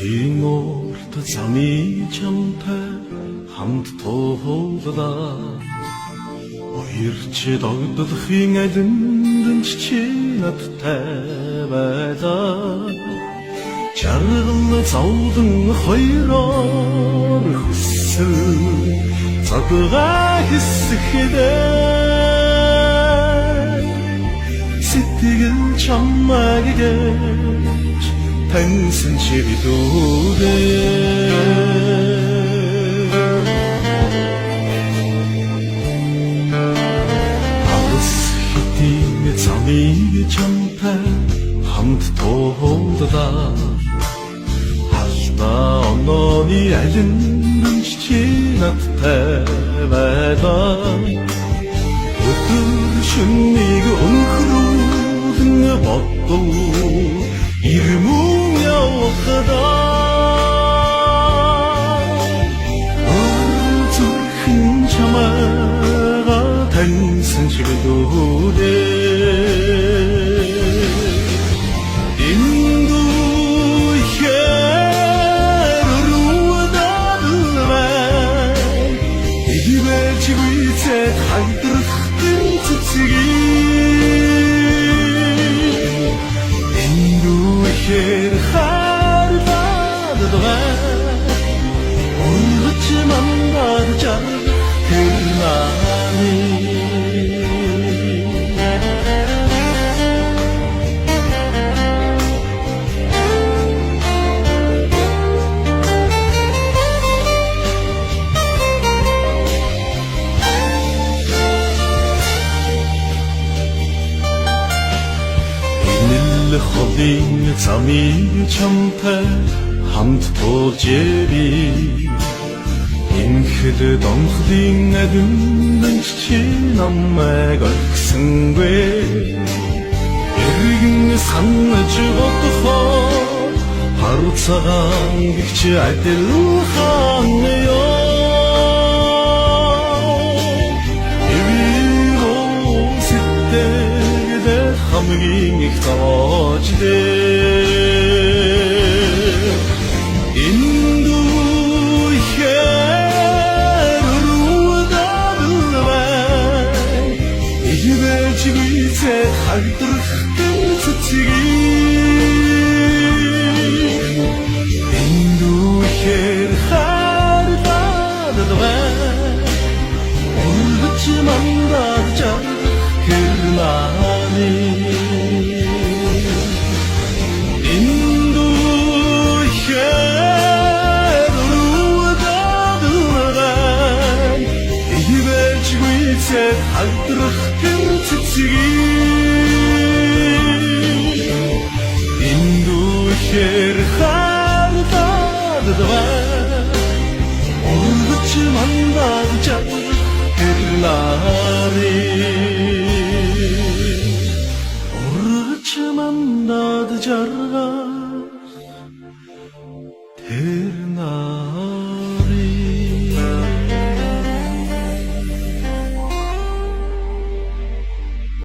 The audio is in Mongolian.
Тийм урт замын чамтай хамт туулдаа хоёр чи догдолхын алинд чи надтай байлаа жаргал зовлон хоёроор хүсэл цаггаа хэсэхлээ сэтгэл чамайг гэж таньсан чи бидүрээ замыг чамтай хамт туулдаа халдаа онооны алинд чи надтай байлаа өдөр шөнөнийг өнхрүүлэн бодов ирмэн явахдаа зүрхэн чамайга таньсан чи бидүрээ холын замыг чамтай хамт туулжээри энхэд донхлын алинд чи намайг орхисонгүй эргэн санаж бодохоо хар цагаан гихч адил ханё хамгийн их таочдээ энэ дүүхээр руудалвай ивэж гүйцэ хагдрах цэцгийг энэ дүүхээр хардалвай ургач мандаж хэрнани алдрах цэцгийг энэ дүүхээр хардадвай ургач мандаж хэрнани ургач мандаж